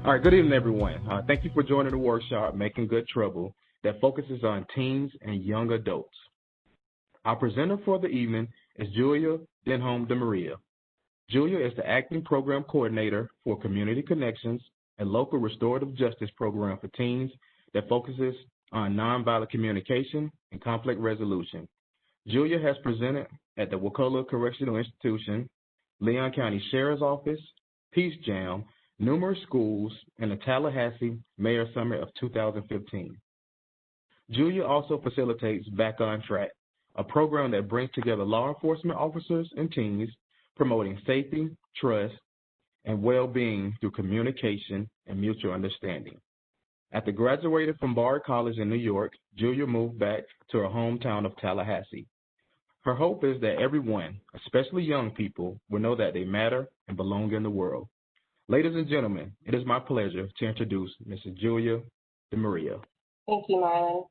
All right, good evening, everyone. Thank you for joining the workshop, Making Good Trouble, that focuses on teens and young adults. Our presenter for the evening is Julya Denholm DeMaria. Julya is the Acting Program Coordinator for Community Connections, a local restorative justice program for teens that focuses on nonviolent communication and conflict resolution. Julya has presented at the Wakulla Correctional Institution, Leon County Sheriff's Office, Peace Jam, numerous schools, and the Tallahassee Mayor Summit of 2015. Julya also facilitates Back on Track, a program that brings together law enforcement officers and teens, promoting safety, trust, and well-being through communication and mutual understanding. After graduating from Bard College in New York, Julya moved back to her hometown of Tallahassee. Her hope is that everyone, especially young people, will know that they matter and belong in the world. Ladies and gentlemen, it is my pleasure to introduce Mrs. Julya DeMaria. Thank you, Marlon.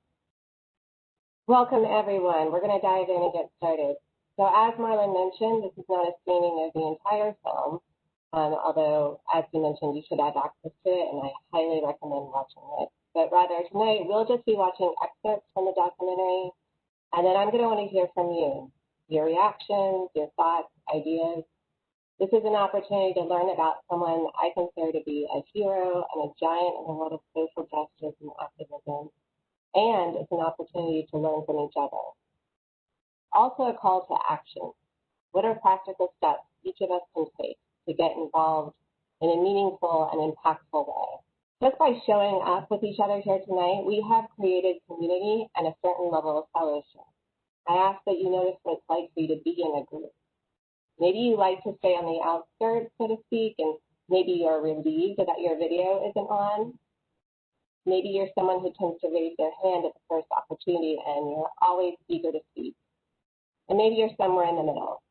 Welcome, everyone. We're going to dive in and get started. So as Marlon mentioned, this is not a screening of the entire film, although, as you mentioned, you should have access to it, and I highly recommend watching it. But rather, tonight, we'll just be watching excerpts from the documentary, and then I'm going to want to hear from you, your reactions, your thoughts, ideas. This is an opportunity to learn about someone I consider to be a hero and a giant in the world of social justice and activism, and it's an opportunity to learn from each other. Also a call to action. What are practical steps each of us can take to get involved in a meaningful and impactful way? Just by showing up with each other here tonight, we have created community and a certain level of fellowship. I ask that you notice what it's like for you to be in a group. Maybe you like to stay on the outskirts, so to speak, and maybe you're relieved that your video isn't on. Maybe you're someone who tends to raise their hand at the first opportunity and you're always eager to speak. And maybe you're somewhere in the middle.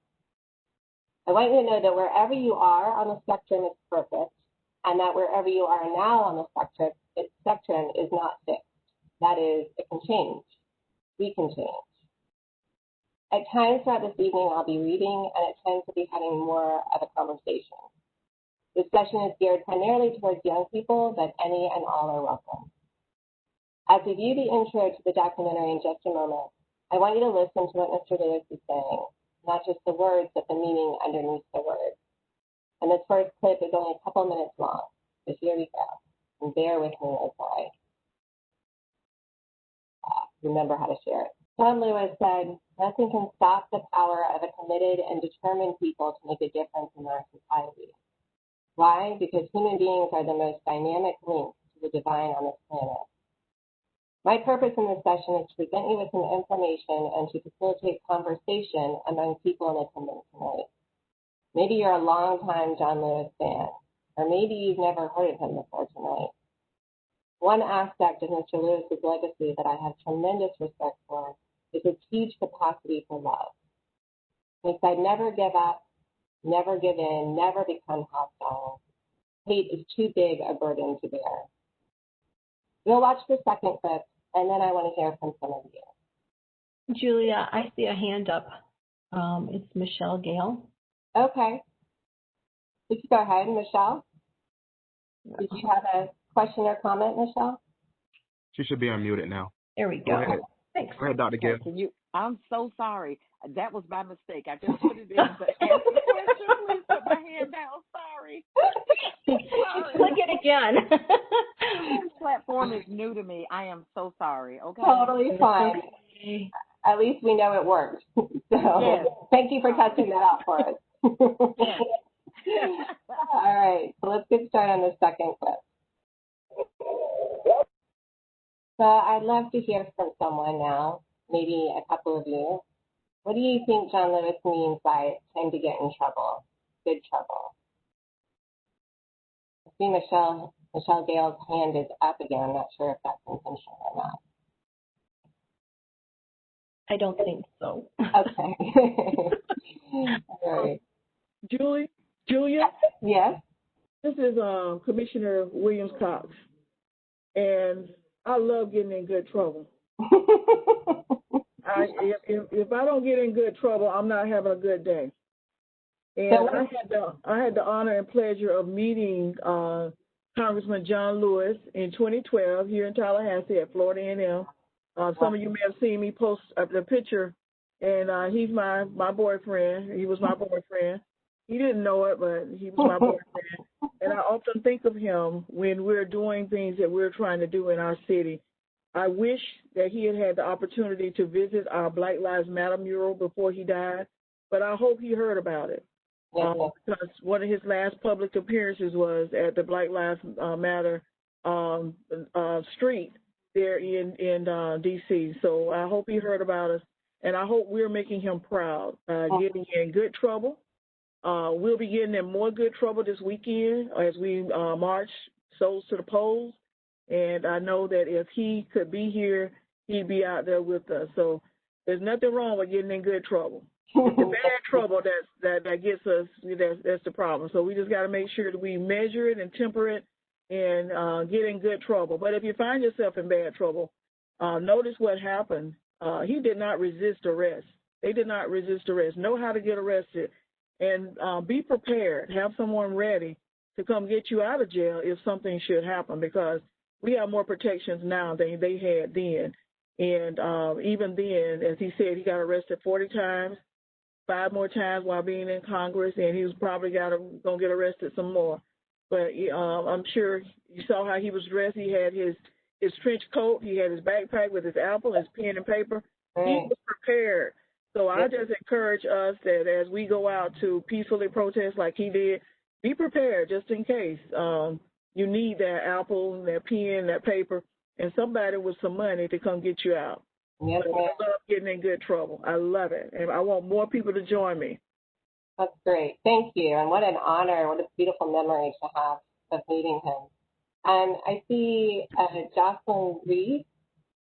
I want you to know that wherever you are on the spectrum is perfect, and that wherever you are now on the spectrum is not fixed. That is, it can change. We can change. At times throughout this evening, I'll be reading, and at times we'll be having more of a conversation. This session is geared primarily towards young people, but any and all are welcome. As we view the intro to the documentary in just a moment, I want you to listen to what Mr. Lewis is saying, not just the words, but the meaning underneath the words. And this first clip is only a couple minutes long, so here we go. And bear with me as I remember how to share it. John Lewis said, "Nothing can stop the power of a committed and determined people to make a difference in our society." Why? Because human beings are the most dynamic links to the divine on this planet. My purpose in this session is to present you with some information and to facilitate conversation among people in attendance tonight. Maybe you're a long-time John Lewis fan, or maybe you've never heard of him before tonight. One aspect of Mr. Lewis's legacy that I have tremendous respect for is his huge capacity for love. He said, never give up, never give in, never become hostile. Hate is too big a burden to bear. We'll watch the second clip, and then I want to hear from some of you. Julia, I see a hand up. It's Michelle Gale. Okay. You can go ahead, Michelle. Did you have a question or comment, Michelle? She should be unmuted now. There we go. Go ahead. Thanks. Go ahead, Dr. Gale. I'm so sorry. That was my mistake. I just put it in to answer the question. Please put my hand down. Sorry. Click it again. This platform is new to me. I am so sorry. Okay. Totally fine. Okay. At least we know it worked. So yes. Thank you for testing that out for us. Yes. All right. So let's get started on the second clip. So I'd love to hear from someone now, maybe a couple of you. What do you think John Lewis means by time to get in trouble, good trouble? I see Michelle Gale's hand is up again. I'm not sure if that's intentional or not. I don't think so. Okay. All right. Julia? Yes? This is Commissioner Williams Cox, and I love getting in good trouble. If I don't get in good trouble, I'm not having a good day. And I had the honor and pleasure of meeting Congressman John Lewis in 2012 here in Tallahassee at Florida A&M. Some of you may have seen me post the picture, and he's my boyfriend. He was my boyfriend. He didn't know it, but he was my boyfriend. And I often think of him when we're doing things that we're trying to do in our city. I wish that he had had the opportunity to visit our Black Lives Matter mural before he died, but I hope he heard about it. Because one of his last public appearances was at the Black Lives Matter street there in D.C. So I hope he heard about us, and I hope we're making him proud, getting in good trouble. We'll be getting in more good trouble this weekend as we march souls to the polls. And I know that if he could be here, he'd be out there with us. So there's nothing wrong with getting in good trouble. It's the bad trouble that gets us, that's the problem. So we just got to make sure that we measure it and temper it and get in good trouble. But if you find yourself in bad trouble, notice what happened. He did not resist arrest. They did not resist arrest. Know how to get arrested. And be prepared. Have someone ready to come get you out of jail if something should happen, because we have more protections now than they had then. And even then, as he said, he got arrested 40 times, 5 more times while being in Congress, and he was probably going to get arrested some more. But I'm sure you saw how he was dressed. He had his trench coat. He had his backpack with his apple, his pen and paper. He was prepared. So I just encourage us that as we go out to peacefully protest like he did, be prepared just in case. You need that apple, that pen, that paper, and somebody with some money to come get you out. Yes, I love getting in good trouble. I love it, and I want more people to join me. That's great. Thank you, and what an honor, what a beautiful memory to have of meeting him. I see Jocelyn Reed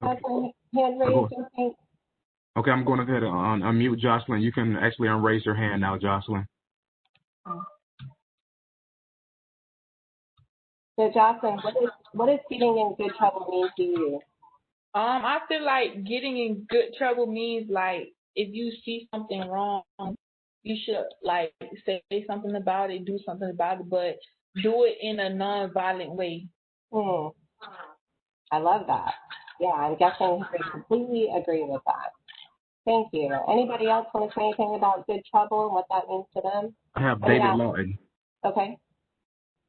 has her hand raised, I think. Okay, I'm going to go ahead and unmute Jocelyn. You can actually unraise your hand now, Jocelyn. So, Jocelyn, what does getting in good trouble mean to you? I feel like getting in good trouble means, like, if you see something wrong, you should, like, say something about it, do something about it, but do it in a non-violent way. I love that. Yeah, I'm guessing I completely agree with that. Thank you. Anybody else want to say anything about good trouble and what that means to them? I have David Lawton. Okay.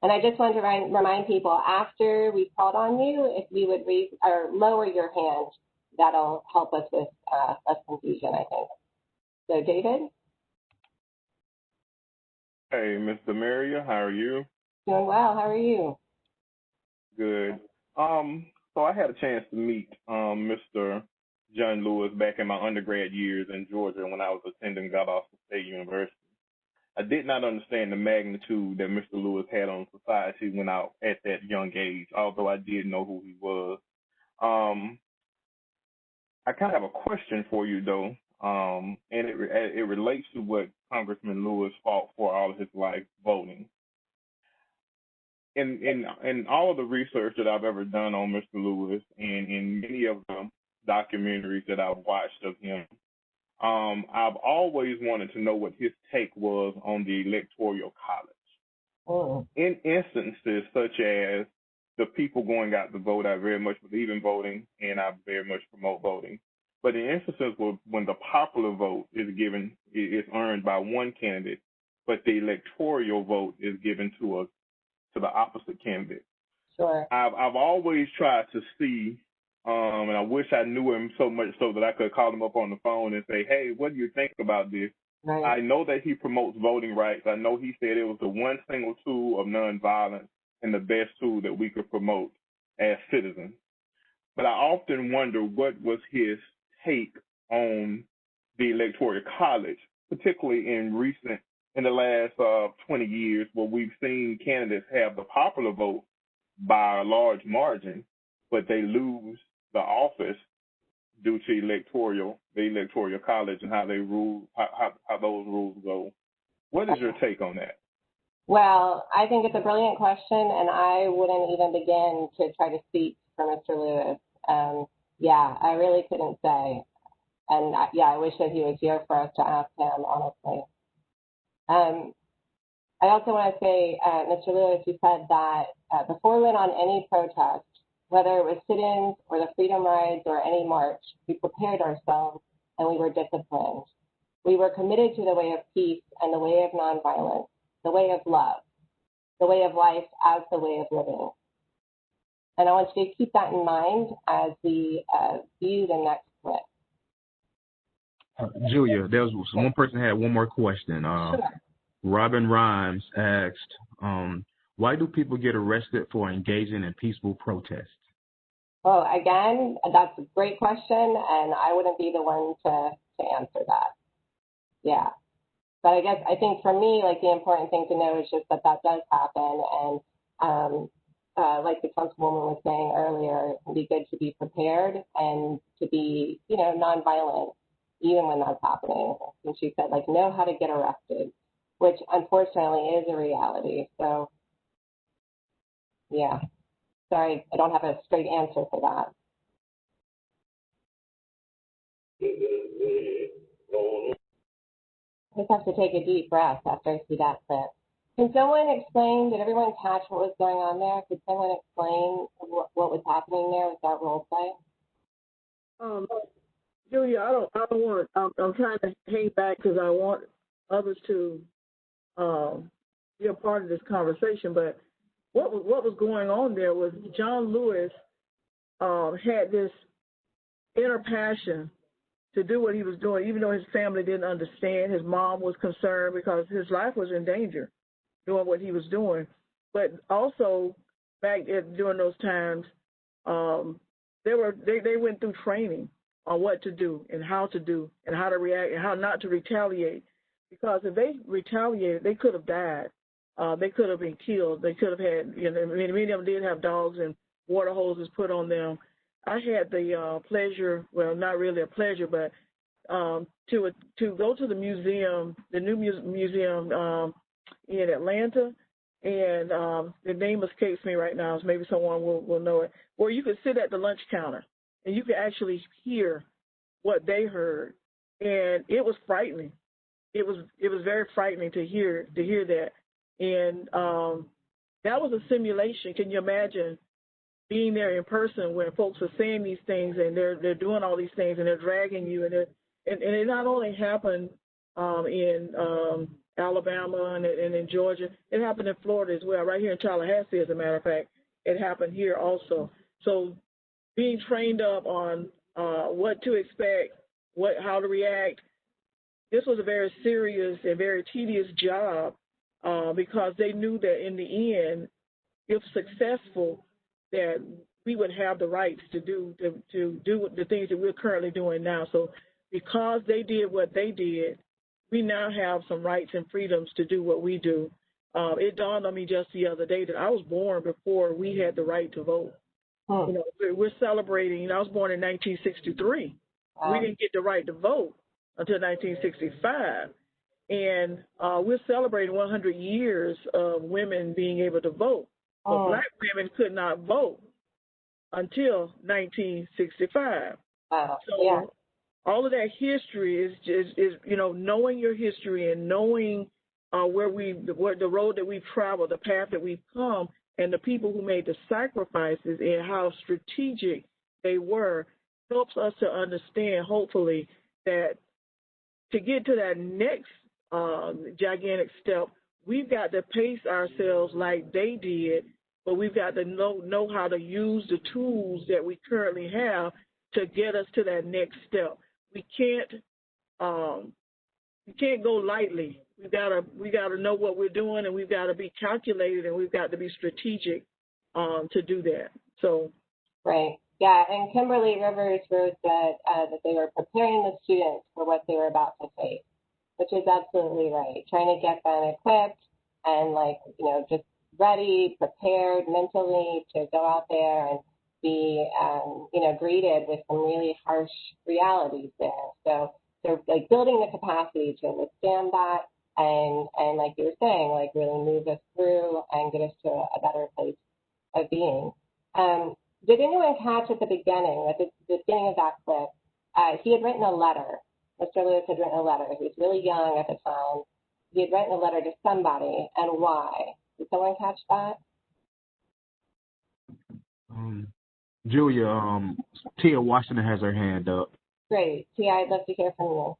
And I just wanted to remind people, after we called on you, if you would raise or lower your hand, that'll help us with less confusion, I think. So, David? Hey, Ms. DeMaria, how are you? Doing well. How are you? Good. So I had a chance to meet Mr. John Lewis back in my undergrad years in Georgia when I was attending Valdosta State University. I did not understand the magnitude that Mr. Lewis had on society when I at that young age, although I did know who he was. I kind of have a question for you, though, and it relates to what Congressman Lewis fought for all of his life, voting. In all of the research that I've ever done on Mr. Lewis and in many of the documentaries that I've watched of him, I've always wanted to know what his take was on the Electoral College. In instances such as the people going out to vote, I very much believe in voting, and I very much promote voting. But in instances when the popular vote is earned by one candidate, but the electoral vote is given to the opposite candidate. Sure. I've always tried to see, and I wish I knew him so much so that I could call him up on the phone and say, hey, what do you think about this? Right. I know that he promotes voting rights. I know he said it was the one single tool of nonviolence and the best tool that we could promote as citizens. But I often wonder what was his take on the Electoral College, particularly in the last 20 years, where we've seen candidates have the popular vote by a large margin, but they lose the office due to the Electoral College and how they rule, how those rules go. What is your take on that? Well, I think it's a brilliant question, and I wouldn't even begin to try to speak for Mr. Lewis. Yeah, I really couldn't say. And I wish that he was here for us to ask him, honestly. I also want to say, Mr. Lewis, you said that before we went on any protest, whether it was sit-ins or the freedom rides or any march, we prepared ourselves and we were disciplined. We were committed to the way of peace and the way of nonviolence, the way of love, the way of life as the way of living. And I want you to keep that in mind as we view the next clip. Julia, there was one person had one more question. Sure. Robin Rhymes asked, why do people get arrested for engaging in peaceful protests? Well, again, that's a great question, and I wouldn't be the one to answer that. Yeah. But I think for me, like, the important thing to know is just that does happen, and like the councilwoman was saying earlier, it can be good to be prepared and to be, nonviolent, even when that's happening. And she said, like, know how to get arrested, which unfortunately is a reality. So, yeah. Sorry, I don't have a straight answer for that. I just have to take a deep breath after I see that clip. Can someone explain, did everyone catch what was going on there? Could someone explain what was happening there with that role play? Julia, I don't want, I'm trying to hang back because I want others to be a part of this conversation, but what was going on there was John Lewis had this inner passion to do what he was doing, even though his family didn't understand. His mom was concerned because his life was in danger doing what he was doing. But also, during those times, they went through training on what to do and how to react and how not to retaliate. Because if they retaliated, they could have died. They could have been killed. They could have had, many of them did have dogs and water hoses put on them. I had the pleasure, well, not really a pleasure, but to go to the museum, the new museum in Atlanta, and the name escapes me right now, so maybe someone will know it, where you could sit at the lunch counter and you could actually hear what they heard, and it was frightening. It was very frightening to hear that, and that was a simulation. Can you imagine being there in person when folks are saying these things and they're doing all these things and they're dragging you, and it not only happened in Alabama and in Georgia, it happened in Florida as well, right here in Tallahassee, as a matter of fact. It happened here also. So being trained up on what to expect, how to react, this was a very serious and very tedious job because they knew that in the end, if successful, that we would have the rights to do the things that we're currently doing now. So because they did what they did, we now have some rights and freedoms to do what we do. It dawned on me just the other day that I was born before we had the right to vote. Huh. We're celebrating, I was born in 1963. Wow. We didn't get the right to vote until 1965. And we're celebrating 100 years of women being able to vote. But black women could not vote until 1965. Wow. So yeah. all of that history is knowing your history and knowing where the road that we've traveled, the path that we've come, and the people who made the sacrifices and how strategic they were helps us to understand, hopefully, that to get to that next gigantic step, we've got to pace ourselves like they did, but we've got to know how to use the tools that we currently have to get us to that next step. We can't go lightly. We gotta know what we're doing, and we've got to be calculated, and we've got to be strategic to do that. So, right. Yeah, and Kimberly Rivers wrote that they were preparing the students for what they were about to face, which is absolutely right. Trying to get them equipped and just ready, prepared mentally to go out there and be, greeted with some really harsh realities there. So they're building the capacity to withstand that and like you were saying, really move us through and get us to a better place of being. Did anyone catch at the beginning of that clip, he had written a letter. Mr. Lewis had written a letter. He was really young at the time, he had written a letter to somebody and why. Did someone catch that? Julia, Tia Washington has her hand up. Great. Tia, I'd love to hear from you.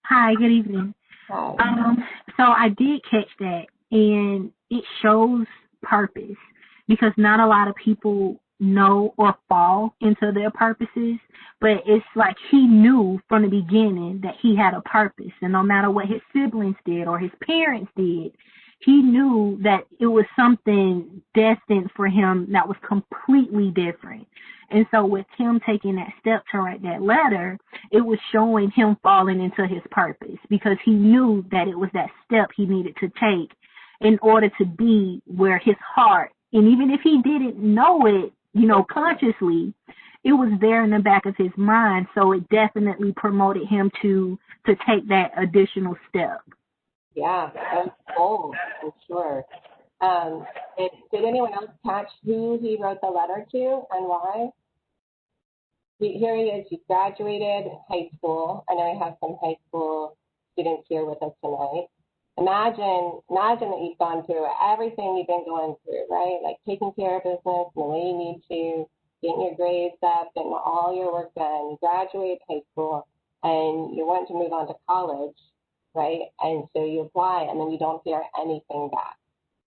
Hi, good evening. Hi. So I did catch that, and it shows purpose because not a lot of people know or fall into their purposes, but it's like he knew from the beginning that he had a purpose, and no matter what his siblings did or his parents did, he knew that it was something destined for him that was completely different. And so with him taking that step to write that letter, it was showing him falling into his purpose because he knew that it was that step he needed to take in order to be where his heart, and even if he didn't know it, consciously, it was there in the back of his mind. So it definitely promoted him to take that additional step. Yeah, that was bold, for sure. Did anyone else catch who he wrote the letter to and why? Here he is. He graduated high school. I know we have some high school students here with us tonight. Imagine that you've gone through everything you've been going through, right? Like taking care of business in the way you need to, getting your grades up, getting all your work done. You graduate high school and you want to move on to college, right? And so you apply and then you don't hear anything back.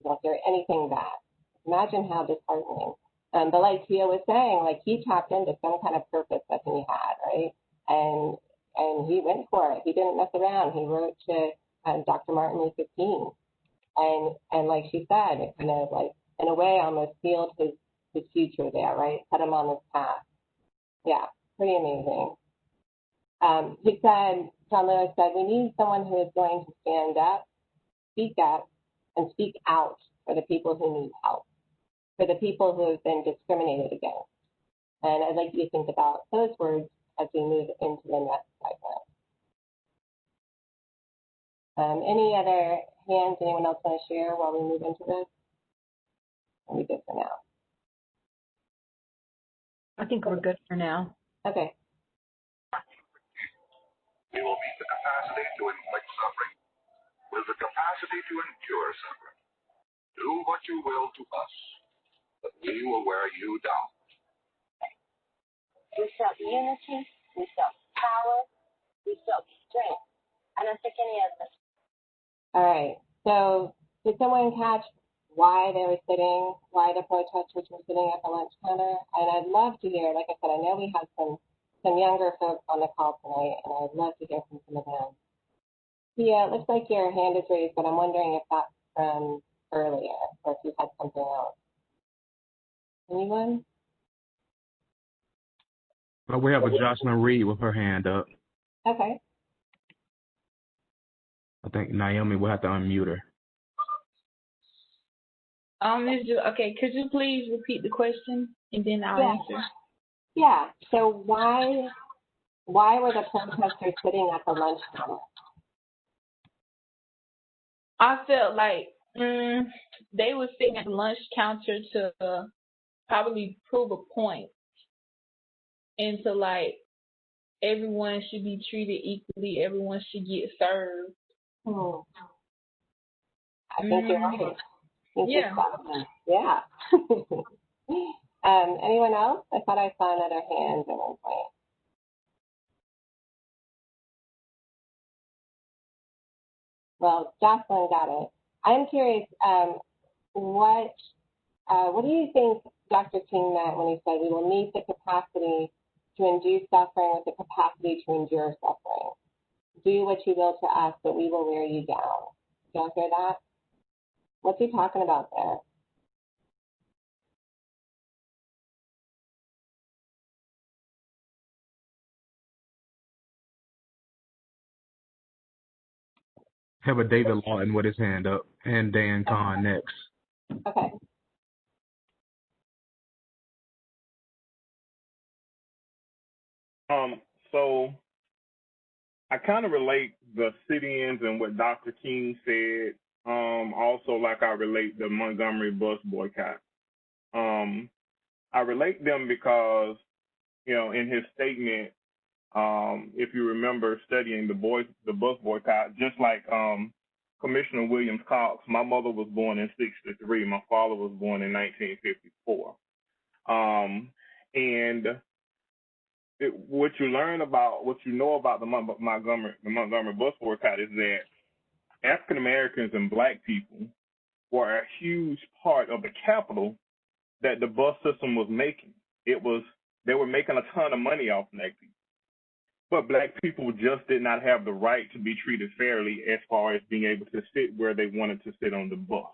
You don't hear anything back. Imagine how disheartening. But like Tia was saying, like he tapped into some kind of purpose that he had, right? And he went for it. He didn't mess around. He wrote to Dr. Martin Luther King. And like she said, it kind of like, in a way, almost sealed his future there, right? Put him on this path. Yeah, pretty amazing. He said, John Lewis said, we need someone who is going to stand up, and speak out for the people who need help, for the people who have been discriminated against. And I'd like you to think about those words as we move into the next segment. Any other hands? Anyone else want to share while we move into this? Are we good for now? I think we're good for now. Okay. We will meet the capacity to inflict suffering with the capacity to endure suffering. Do what you will to us, but we will wear you down. We felt unity, we felt power, we felt strength. I don't think any of us. All right. So did someone catch why the protesters were sitting at the lunch counter? And I'd love to hear, like I said, I know we have some younger folks on the call tonight, and I'd love to hear from some of them. Tia, it looks like your hand is raised, but I'm wondering if that's from earlier or if you had something else. Anyone? Well, we have a Jocelyn Reed with her hand up. Okay. I think Naomi will have to unmute her. Okay, could you please repeat the question and then I'll answer? Yeah. So why were the protesters sitting at the lunch counter? I felt like they were sitting at the lunch counter to probably prove a point, and to like everyone should be treated equally, everyone should get served. I think you're right. Yeah. Yeah. Anyone else? I thought I saw another hand at one point. Well, Jocelyn got it. I'm curious, what do you think Dr. King meant when he said we will need the capacity to induce suffering with the capacity to endure suffering? Do what you will to us, but we will wear you down. Do y'all hear that? What's he talking about there? Have a David Lawton with his hand up, and Dan Kahn next. Okay. So I kind of relate the sit-ins and what Dr. King said. Also, like I relate the Montgomery bus boycott. I relate them because, in his statement, If you remember studying the bus boycott, just like Commissioner Williams Cox, my mother was born in '63. My father was born in 1954. And what you know about the Montgomery bus boycott is that African Americans and Black people were a huge part of the capital that the bus system was making. They were making a ton of money off Black people. But Black people just did not have the right to be treated fairly as far as being able to sit where they wanted to sit on the bus.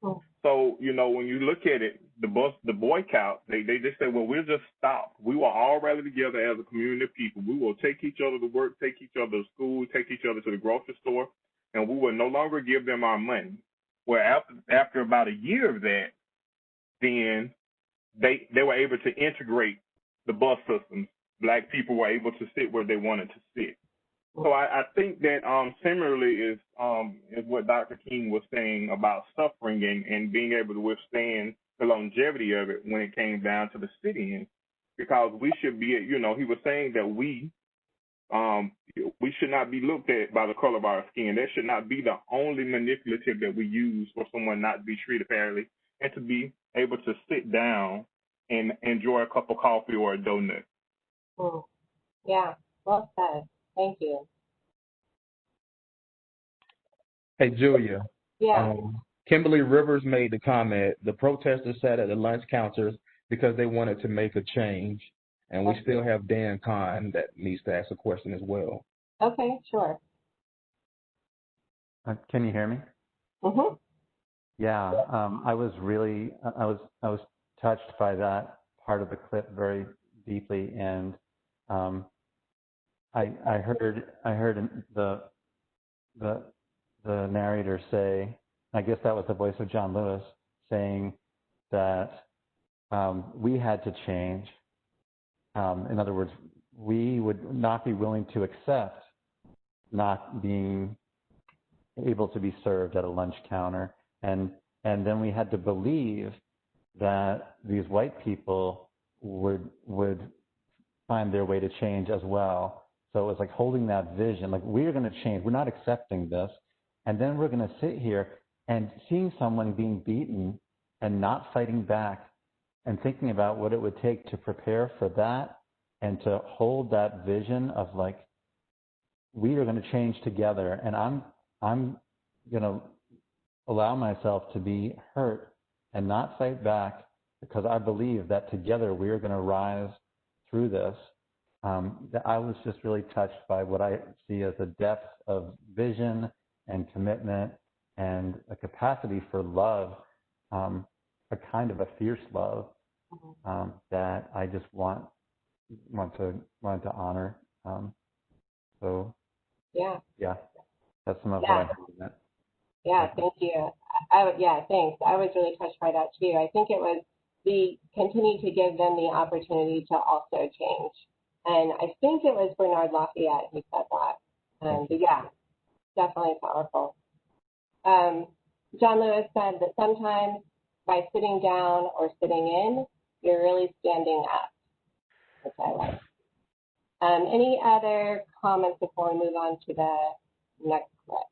Oh. So, when you look at it, the boycott, they just said, well, we'll just stop. We will all rally together as a community of people. We will take each other to work, take each other to school, take each other to the grocery store, and we will no longer give them our money. Well, after about a year of that, then they were able to integrate the bus systems. Black people were able to sit where they wanted to sit. So I think that similarly is what Dr. King was saying about suffering and being able to withstand the longevity of it when it came down to the sit-ins, because we should be, he was saying that we should not be looked at by the color of our skin. That should not be the only manipulative that we use for someone not to be treated fairly, and to be able to sit down and enjoy a cup of coffee or a donut. Yeah, well said. Thank you. Hey, Julia. Yeah. Kimberly Rivers made the comment, the protesters sat at the lunch counters because they wanted to make a change. And we still have Dan Kahn that needs to ask a question as well. Okay, sure. Can you hear me? Mm-hmm. Yeah, I was touched by that part of the clip very deeply, and I heard the narrator say, I guess that was the voice of John Lewis, saying that we had to change. In other words, we would not be willing to accept not being able to be served at a lunch counter, and then we had to believe that these white people would find their way to change as well. So it was like holding that vision, like we're going to change, we're not accepting this, and then we're going to sit here and seeing someone being beaten and not fighting back and thinking about what it would take to prepare for that and to hold that vision of like, we are going to change together, and I'm going to allow myself to be hurt and not fight back, because I believe that together we are going to rise through this. I was just really touched by what I see as a depth of vision and commitment and a capacity for love, a kind of a fierce love that I just want to honor. So yeah, that's some of what I heard in that. Yeah, thank you. Thanks. I was really touched by that too. I think it was we continue to give them the opportunity to also change. And I think it was Bernard Lafayette who said that. But yeah, definitely powerful. John Lewis said that sometimes by sitting down or sitting in, you're really standing up, which I like. Any other comments before we move on to the next clip?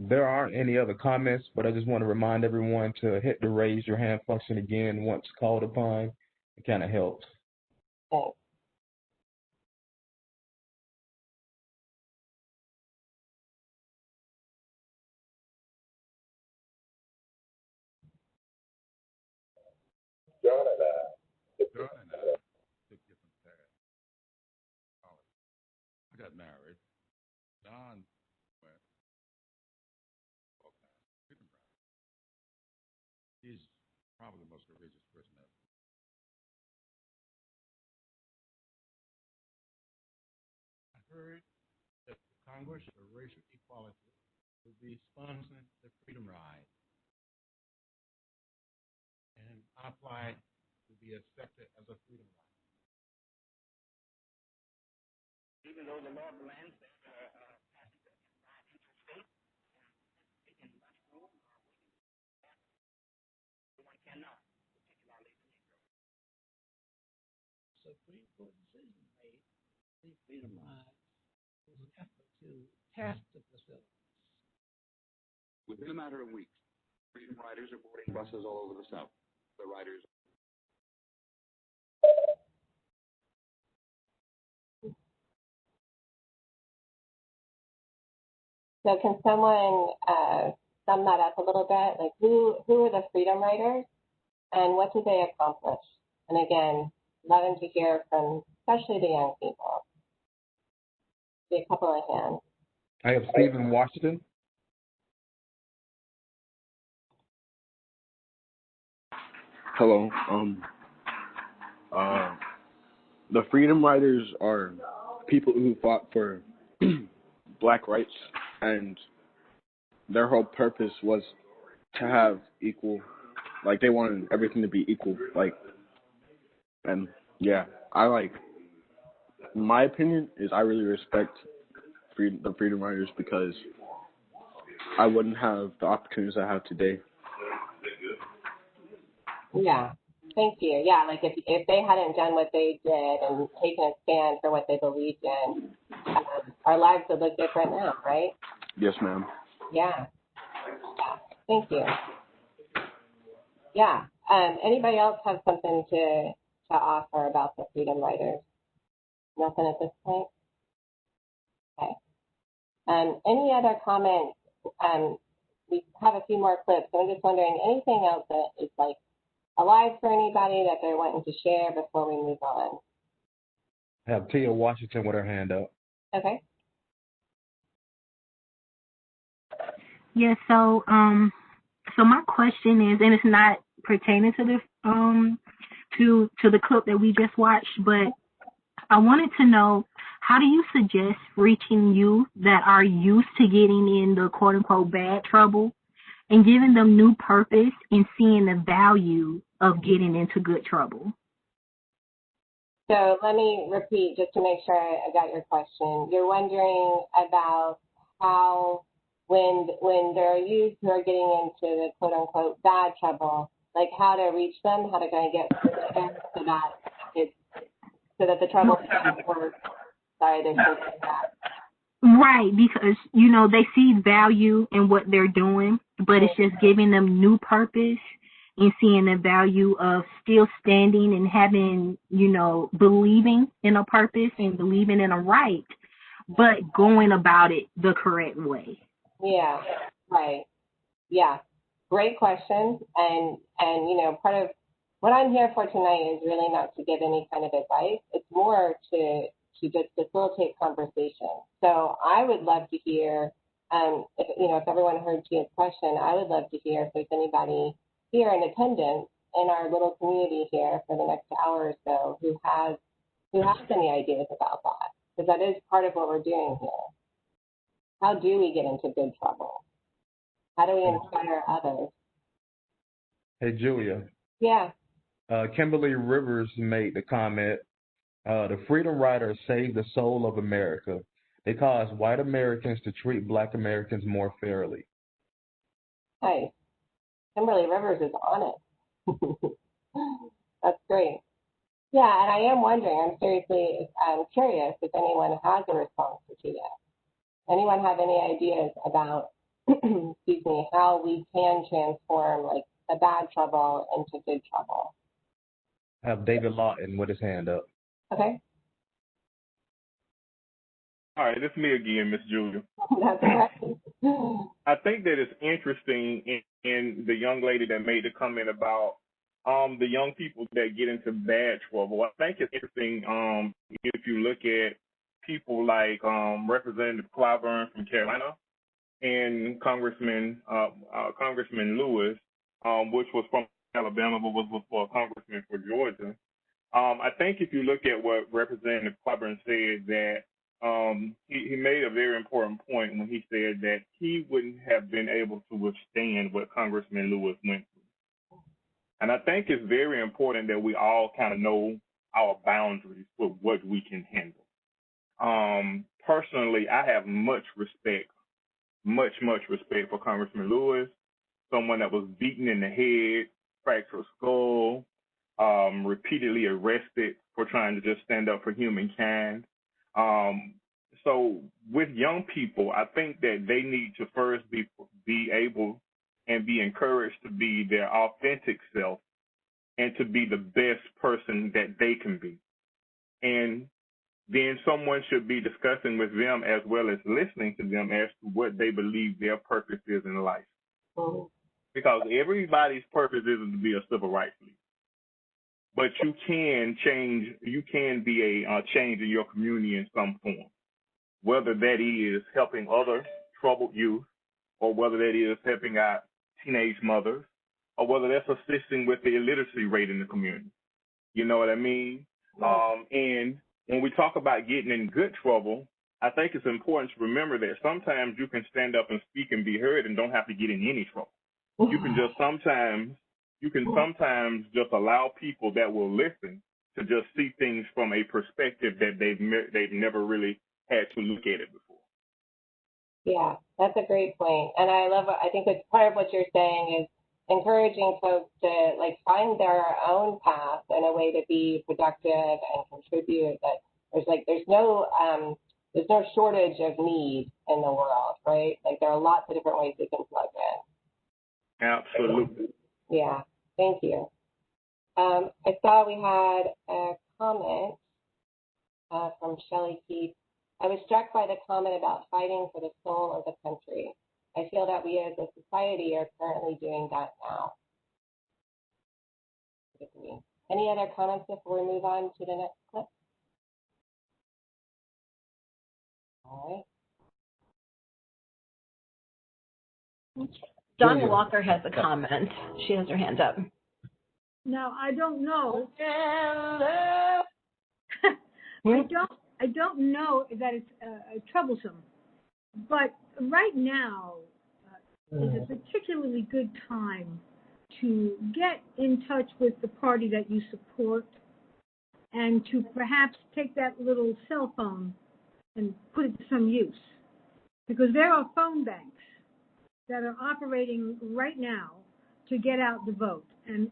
There aren't any other comments, but I just want to remind everyone to hit the raise your hand function again once called upon. It kind of helps. Thanks. John and I took different paths. I got married. John went all kinds of freedom rides. He's probably the most courageous person ever. I heard that the Congress for Racial Equality would be sponsoring the Freedom Ride. And I applied to be accepted as a Freedom Ride. Even though the law of the land says one cannot, particularly the Negro. Supreme Court decision made, the Freedom Riders was an effort to test the facilities. Within a matter of weeks, Freedom Riders are boarding buses all over the South. The riders. So can someone sum that up a little bit? Like who are the Freedom Riders and what did they accomplish? And again, loving to hear from especially the young people. See a couple of hands. I have Stephen Washington. Hello. The Freedom Riders are people who fought for black rights, and their whole purpose was to have equal, like they wanted everything to be equal, like, and yeah, my opinion is I really respect the Freedom Riders because I wouldn't have the opportunities I have today. Yeah, thank you. Yeah, like if they hadn't done what they did and taken a stand for what they believed in, our lives would look different now, right? Yes, ma'am. Yeah. Thank you. Yeah. Anybody else have something to offer about the Freedom Riders? Nothing at this point? Okay. Any other comments? We have a few more clips. So I'm just wondering, anything else that is like alive for anybody that they're wanting to share before we move on? I have Tia Washington with her hand up. Okay. Yeah, so my question is, and it's not pertaining to the to the clip that we just watched, but I wanted to know, how do you suggest reaching youth that are used to getting in the quote unquote bad trouble and giving them new purpose and seeing the value of getting into good trouble? So let me repeat just to make sure I got your question. You're wondering about how when there are youth who are getting into the quote unquote bad trouble, like how to reach them, how to kind of get so that the trouble doesn't work. Sorry, there's something like that. Right, because, they see value in what they're doing, but it's just giving them new purpose and seeing the value of still standing and having, believing in a purpose and believing in a right, but going about it the correct way. Yeah, right. Yeah, great questions. And part of what I'm here for tonight is really not to give any kind of advice. It's more to just facilitate conversation. So I would love to hear, if everyone heard Tia's question, I would love to hear if there's anybody here in attendance in our little community here for the next hour or so who has any ideas about that, because that is part of what we're doing here. How do we get into good trouble? How do we inspire others? Hey, Julia. Yeah. Kimberly Rivers made the comment, the Freedom Riders saved the soul of America. They caused white Americans to treat black Americans more fairly. Hey, Kimberly Rivers is on it. That's great. Yeah, and I am wondering, I'm curious if anyone has a response to Tia. Anyone have any ideas about, excuse me, how we can transform like the bad trouble into good trouble? I have David Lawton with his hand up. Okay. All right, it's me again, Miss Julia. That's right. I think that it's interesting in the young lady that made the comment about the young people that get into bad trouble. I think it's interesting if you look at people like Representative Clyburn from Carolina and Congressman Lewis, which was from Alabama but was for a congressman for Georgia. I think if you look at what Representative Clyburn said, that he made a very important point when he said that he wouldn't have been able to withstand what Congressman Lewis went through. And I think it's very important that we all kind of know our boundaries for what we can handle. Personally, I have much respect for Congressman Lewis, someone that was beaten in the head, fractured skull, repeatedly arrested for trying to just stand up for humankind. So with young people, I think that they need to first be able and be encouraged to be their authentic self and to be the best person that they can be. And then someone should be discussing with them as well as listening to them as to what they believe their purpose is in life. Because everybody's purpose isn't to be a civil rights leader. But you can be a change in your community in some form, whether that is helping other troubled youth, or whether that is helping out teenage mothers, or whether that's assisting with the illiteracy rate in the community. You know what I mean? And when we talk about getting in good trouble, I think it's important to remember that sometimes you can stand up and speak and be heard and don't have to get in any trouble. You can sometimes just allow people that will listen to just see things from a perspective that they've never really had to look at it before. Yeah, that's a great point. And I think it's part of what you're saying is encouraging folks to find their own path and a way to be productive and contribute. That there's no shortage of need in the world, right? There are lots of different ways we can plug in. Absolutely. Yeah, thank you. I saw we had a comment from Shelley Keith. I was struck by the comment about fighting for the soul of the country. I feel that we as a society are currently doing that now. Any other comments before we move on to the next clip? All right. Dawn Walker has a comment. She has her hand up. Now, I don't know. I don't know that it's troublesome, but right now is a particularly good time to get in touch with the party that you support and to perhaps take that little cell phone and put it to some use, because there are phone banks that are operating right now to get out the vote. And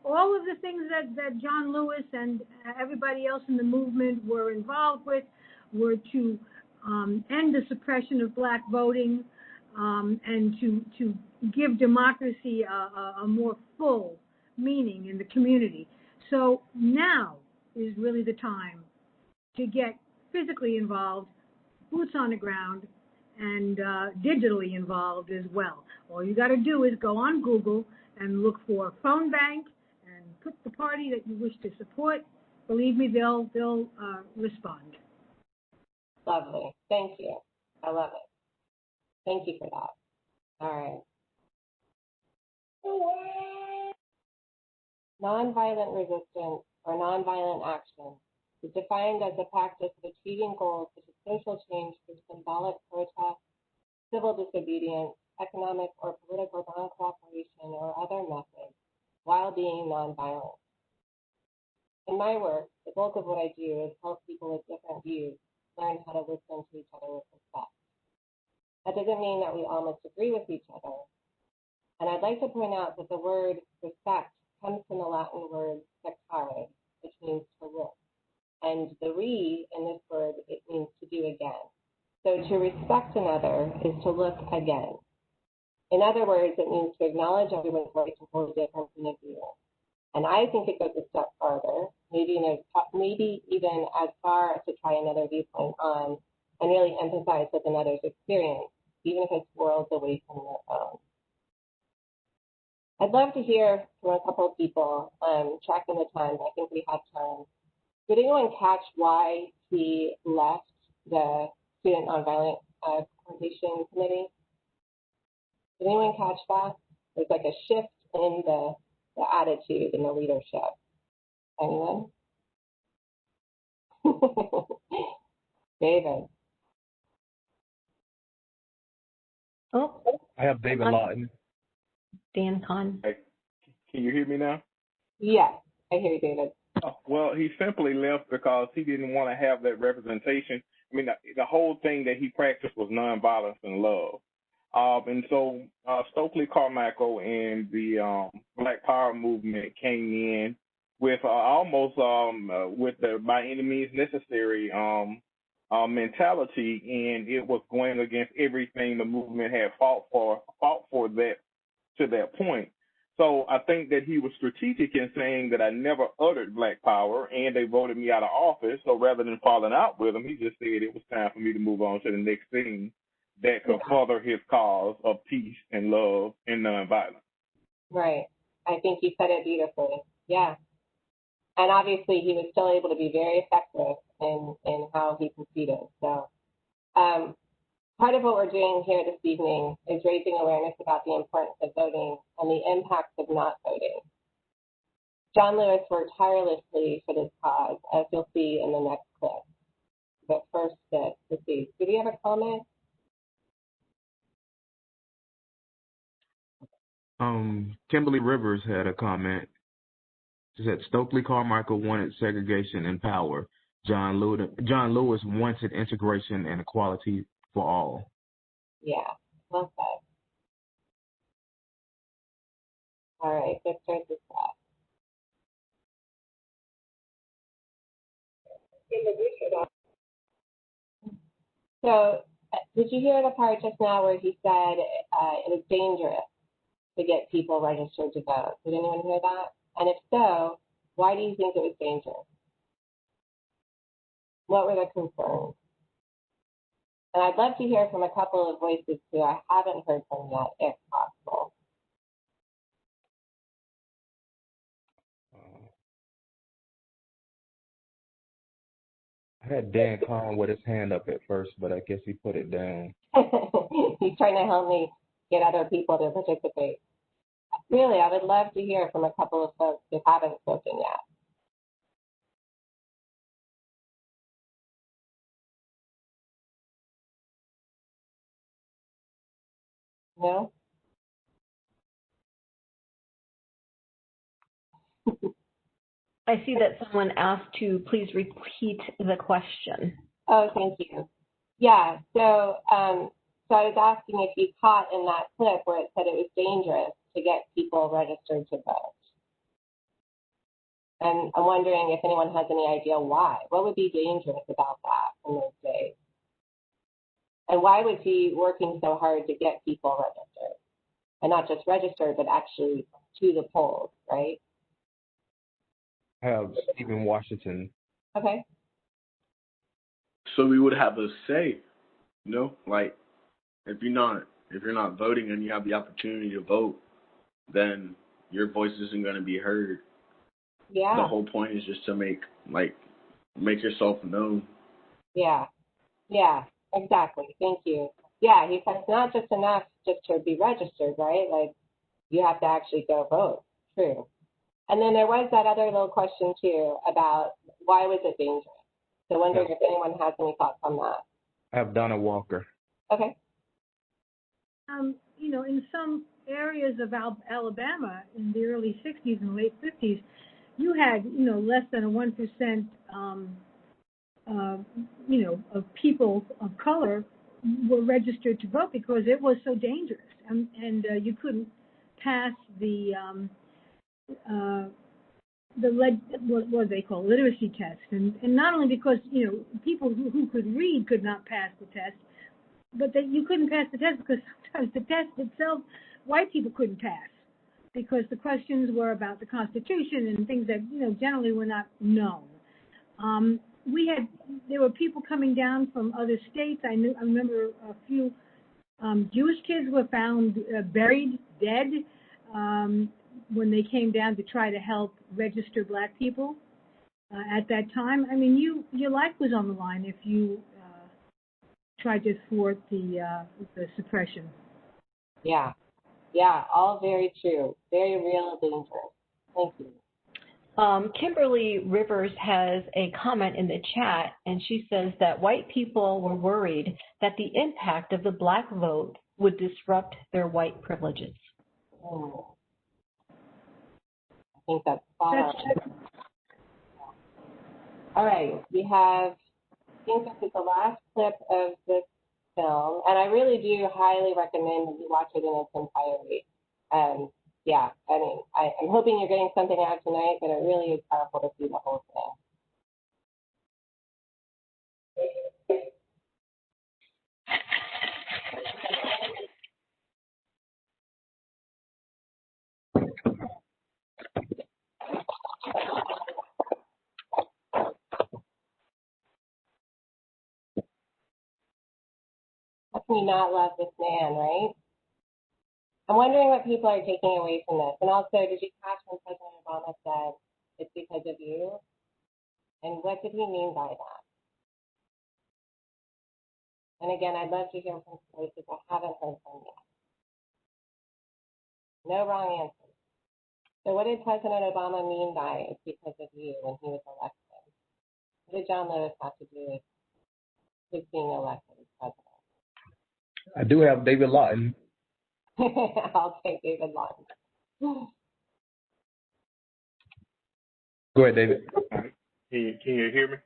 all of the things that John Lewis and everybody else in the movement were involved with were to end the suppression of black voting and to give democracy a more full meaning in the community. So now is really the time to get physically involved, boots on the ground, and digitally involved as well. All you got to do is go on Google and look for phone bank and put the party that you wish to support. Believe me, they'll respond. Lovely. Thank you. I love it. Thank you for that. All right. Nonviolent resistance or nonviolent action is defined as the practice of achieving goals such as social change through symbolic protest, civil disobedience, economic or political non-cooperation, or other methods, while being nonviolent. In my work, the bulk of what I do is help people with different views learn how to listen to each other with respect. That doesn't mean that we all must agree with each other. And I'd like to point out that the word respect comes from the Latin word sectare, which means to look. And the re in this word, it means to do again. So to respect another is to look again. In other words, it means to acknowledge everyone's right to hold a different point of view. And I think it goes a step farther, maybe even as far as to try another viewpoint on and really empathize with another's experience, even if it's worlds away from your own. I'd love to hear from a couple of people, tracking the time. I think we have time. Did anyone catch why he left the Student Nonviolent Coordination Committee? Did anyone catch that? There's like a shift in the attitude and the leadership. Anyone? David. Oh. I have David Lawton. Dan Kahn. Hey, can you hear me now? Yes, I hear you, David. Oh, well, he simply left because he didn't want to have that representation. I mean, the whole thing that he practiced was nonviolence and love. And so Stokely Carmichael and the Black Power movement came in with almost with the by any means necessary mentality, and it was going against everything the movement had fought for that to that point. So I think that he was strategic in saying that I never uttered Black Power, and they voted me out of office. So rather than falling out with him, he just said it was time for me to move on to the next thing that could further his cause of peace and love and nonviolence. Right. I think you said it beautifully. Yeah. And obviously he was still able to be very effective in how he proceeded. So part of what we're doing here this evening is raising awareness about the importance of voting and the impacts of not voting. John Lewis worked tirelessly for this cause, as you'll see in the next clip. But first, let's see. Do we have a comment? Kimberly Rivers had a comment. She said Stokely Carmichael wanted segregation and power. John Lewis wanted integration and equality for all. Yeah, well said. All right, let's start this off. So, did you hear the part just now where he said it was dangerous to get people registered to vote? Did anyone hear that? And if so, why do you think it was dangerous? What were the concerns? And I'd love to hear from a couple of voices who I haven't heard from yet, if possible. I had Dan Kahn with his hand up at first, but I guess he put it down. He's trying to help me get other people to participate. Really, I would love to hear from a couple of folks who haven't spoken yet. No? I see that someone asked to please repeat the question. Oh, thank you. Yeah, so I was asking if you caught in that clip where it said it was dangerous to get people registered to vote. And I'm wondering if anyone has any idea why. What would be dangerous about that in those days? And why was he working so hard to get people registered? And not just registered, but actually to the polls, right? I have Stephen Washington. Okay. So we would have a say, you know, like if you're not voting and you have the opportunity to vote, then your voice isn't going to be heard. Yeah. The whole point is just to make yourself known. Yeah. Yeah, exactly. Thank you. Yeah, he said it's not just enough just to be registered, right? Like you have to actually go vote. True. And then there was that other little question too about why was it dangerous? So wondering if anyone has any thoughts on that. I have Donna Walker. Okay. You know, in some areas of Alabama in the early 60s and late 50s, you had, you know, less than a 1%, you know, of people of color were registered to vote because it was so dangerous, and you couldn't pass what they call literacy test, and not only because, you know, people who could read could not pass the test, but that you couldn't pass the test because sometimes the test itself, white people couldn't pass because the questions were about the Constitution and things that, you know, generally were not known. There were people coming down from other states. I remember a few Jewish kids were found buried dead when they came down to try to help register black people at that time. I mean, your life was on the line if you tried to thwart the suppression. Yeah. Yeah, all very true. Very real and dangerous. Thank you. Kimberly Rivers has a comment in the chat, and she says that white people were worried that the impact of the black vote would disrupt their white privileges. Oh. I think that's spot on. All right, we have, I think this is the last clip of this film, and I really do highly recommend that you watch it in its entirety. Yeah, I mean, I'm hoping you're getting something out tonight, but it really is powerful to see the whole thing. How can you not love this man, right? I'm wondering what people are taking away from this. And also, did you catch when President Obama said, it's because of you? And what did he mean by that? And again, I'd love to hear from voices I haven't heard from yet. No wrong answers. So what did President Obama mean by it's because of you when he was elected? What did John Lewis have to do with his being elected as president? I do have David Lawton. I'll take David Lawton. Go ahead, David. Can you hear me?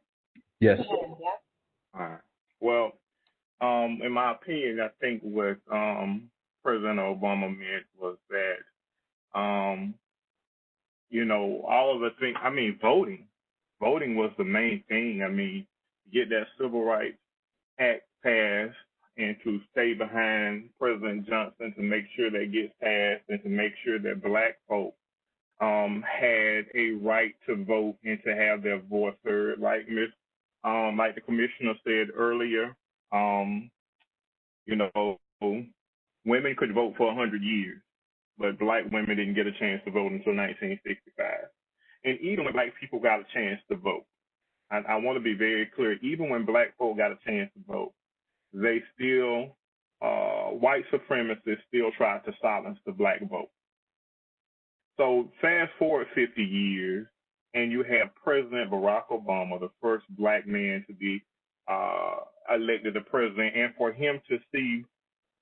Yes. Yeah. All right. Well, in my opinion, I think what President Obama meant was that, all of the things, voting was the main thing. To get that Civil Rights Act passed and to stay behind President Johnson to make sure that gets passed and to make sure that black folk had a right to vote and to have their voice heard. Like the commissioner said earlier, women could vote for 100 years, but black women didn't get a chance to vote until 1965. And even when black people got a chance to vote, I want to be very clear, even when black folk got a chance to vote, they still, white supremacists still tried to silence the black vote. So fast forward 50 years, and you have President Barack Obama, the first black man to be elected the president, and for him to see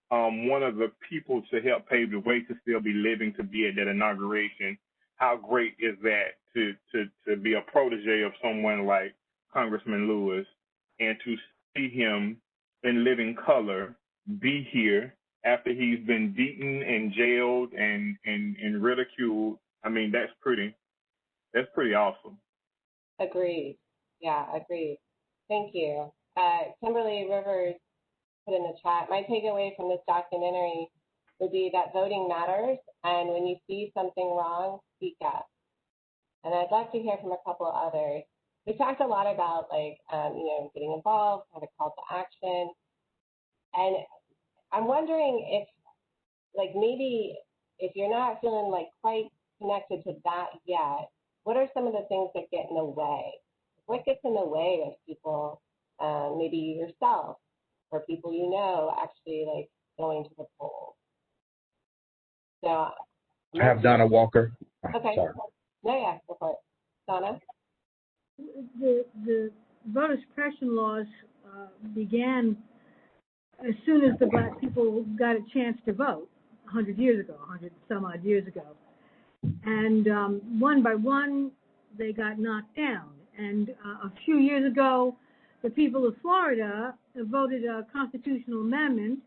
one of the people to help pave the way to still be living to be at that inauguration, how great is that to be a protege of someone like Congressman Lewis, and to see him in living color be here after he's been beaten and jailed and ridiculed. That's pretty awesome. Agreed. Yeah, agreed. Thank you. Kimberly Rivers put in the chat, my takeaway from this documentary would be that voting matters, and when you see something wrong, speak up. And I'd like to hear from a couple of others. We talked a lot about getting involved, kind of call to action, and I'm wondering if maybe if you're not feeling quite connected to that yet, what are some of the things that get in the way? What gets in the way of people, maybe yourself or people you know, actually going to the polls? So I have Donna Walker. Okay. Sorry. No, yeah, go for it. Donna? The voter suppression laws began as soon as the black people got a chance to vote 100 years ago, 100 some odd years ago. And one by one, they got knocked down. And a few years ago, the people of Florida voted a constitutional amendment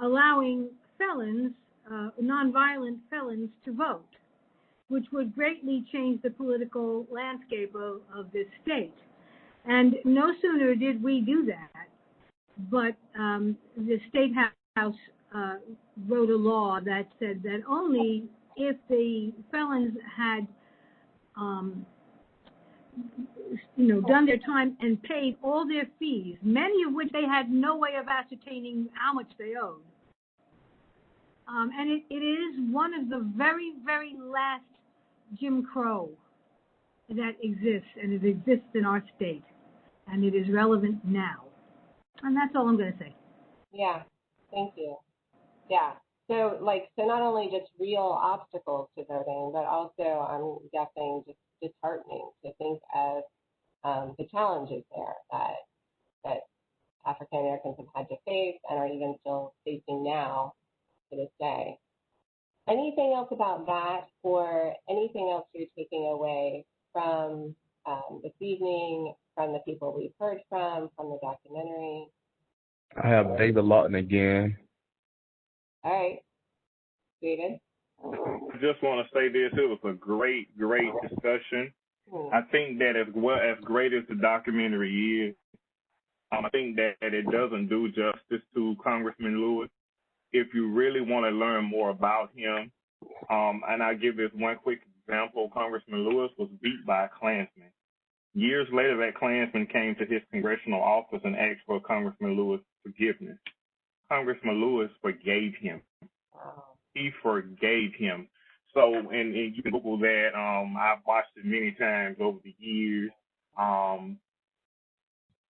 allowing felons, nonviolent felons, to vote, which would greatly change the political landscape of this state. And no sooner did we do that, but the State House wrote a law that said that only if the felons had done their time and paid all their fees, many of which they had no way of ascertaining how much they owed. And it is one of the very, very last Jim Crow that exists, and it exists in our state, and it is relevant now. And that's all I'm going to say. Yeah, thank you. Yeah, so not only just real obstacles to voting, but also I'm guessing just disheartening to think of the challenges there that African Americans have had to face and are even still facing now to this day. Anything else about that, or anything else you're taking away from this evening, from the people we've heard from the documentary? I have David Lawton again. All right. David? I just want to say this. It was a great discussion. I think that as great as the documentary is, I think that it doesn't do justice to Congressman Lewis. If you really want to learn more about him, and I'll give this one quick example, Congressman Lewis was beat by a Klansman. Years later, that Klansman came to his congressional office and asked for Congressman Lewis' forgiveness. Congressman Lewis forgave him. He forgave him. So, and you can Google that. I've watched it many times over the years.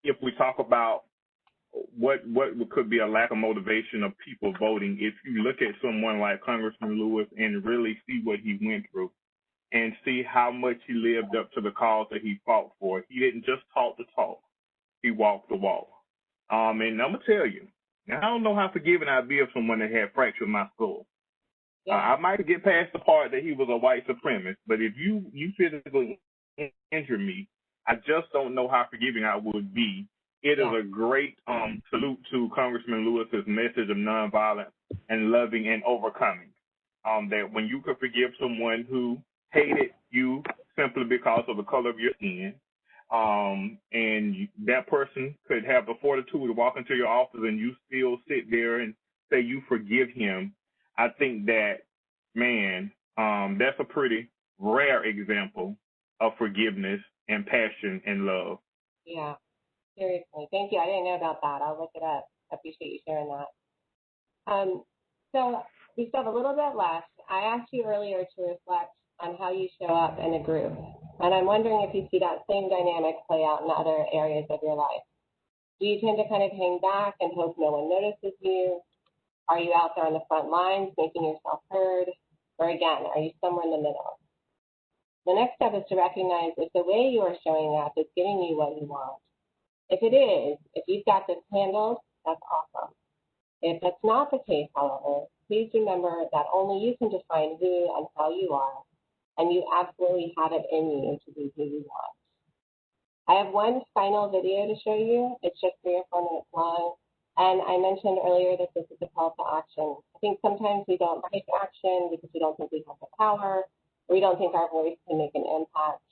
If we talk about what could be a lack of motivation of people voting, if you look at someone like Congressman Lewis and really see what he went through and see how much he lived up to the cause that he fought for. He didn't just talk the talk. He walked the walk. And I'm going to tell you, now, I don't know how forgiving I'd be of someone that had fractured my skull. Yeah. I might get past the part that he was a white supremacist, but if you physically injure me, I just don't know how forgiving I would be. It is a great salute to Congressman Lewis's message of nonviolence and loving and overcoming. That when you could forgive someone who hated you simply because of the color of your skin, and that person could have the fortitude to walk into your office and you still sit there and say you forgive him, I think that, man, that's a pretty rare example of forgiveness and passion and love. Yeah, seriously. Thank you. I didn't know about that. I'll look it up. I appreciate you sharing that. So we still have a little bit left. I asked you earlier to reflect on how you show up in a group. And I'm wondering if you see that same dynamic play out in other areas of your life. Do you tend to kind of hang back and hope no one notices you? Are you out there on the front lines making yourself heard? Or again, are you somewhere in the middle? The next step is to recognize if the way you are showing up is giving you what you want. If it is, if you've got this handled, that's awesome. If that's not the case, however, please remember that only you can define who and how you are, and you absolutely have it in you to be who you want. I have one final video to show you. It's just 3 or 4 minutes long. And I mentioned earlier that this is a call to action. I think sometimes we don't take action because we don't think we have the power, or we don't think our voice can make an impact.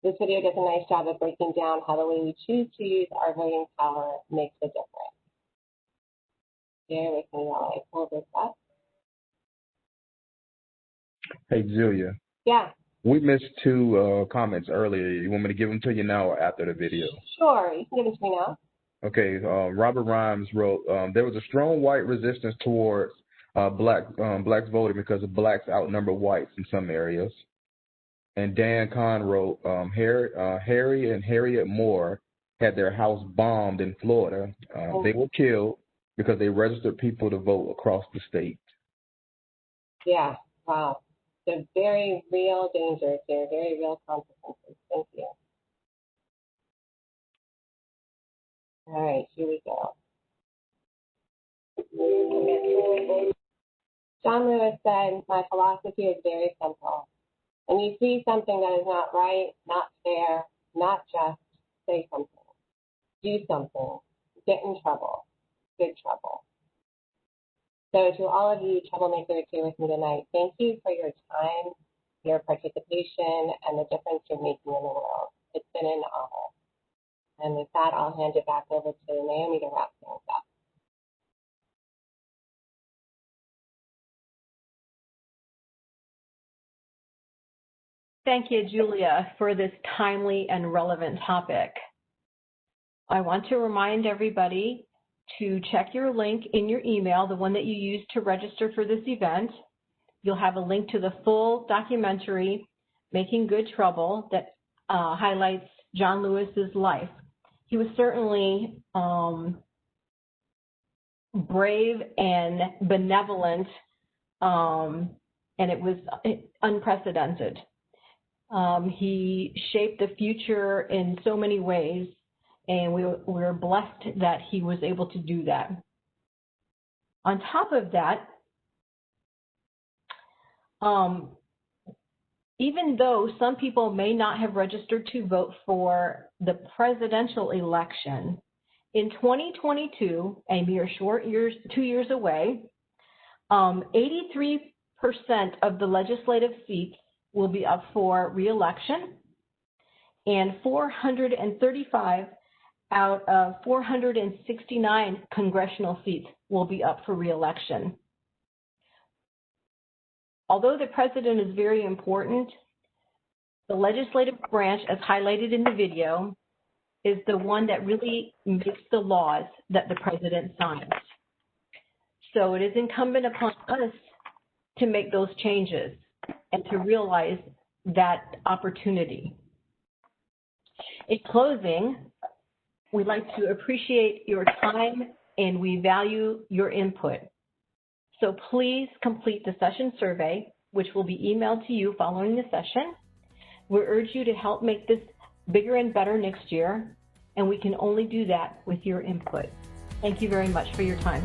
This video does a nice job of breaking down how the way we choose to use our voting power makes a difference. Bear with me while I pull this up. Hey, Julia. Yeah. We missed 2 comments earlier. You want me to give them to you now or after the video? Sure, you can give them to me now. Okay. Robert Rhymes wrote, there was a strong white resistance towards blacks voting because of blacks outnumber whites in some areas. And Dan Kahn wrote, Harry and Harriet Moore had their house bombed in Florida. They were killed because they registered people to vote across the state. Yeah, wow. So very real dangers here, very real consequences. Thank you. All right, here we go. John Lewis said, my philosophy is very simple. When you see something that is not right, not fair, not just, say something. Do something. Get in trouble. Good trouble. So to all of you troublemakers here with me tonight, thank you for your time, your participation, and the difference you're making in the world. It's been an honor. And with that, I'll hand it back over to Naomi to wrap things up. Thank you, Julia, for this timely and relevant topic. I want to remind everybody to check your link in your email, the one that you used to register for this event. You'll have a link to the full documentary, Making Good Trouble, that highlights John Lewis's life. He was certainly brave and benevolent, and it was unprecedented. He shaped the future in so many ways, and we're blessed that he was able to do that. On top of that, even though some people may not have registered to vote for the presidential election, In 2022, a mere 2 years away, 83% of the legislative seats will be up for re-election, and 435 out of 469 congressional seats will be up for re-election. Although the president is very important, the legislative branch, as highlighted in the video, is the one that really makes the laws that the president signs. So it is incumbent upon us to make those changes and to realize that opportunity. In closing, we'd like to appreciate your time and we value your input. So please complete the session survey, which will be emailed to you following the session. We urge you to help make this bigger and better next year, and we can only do that with your input. Thank you very much for your time.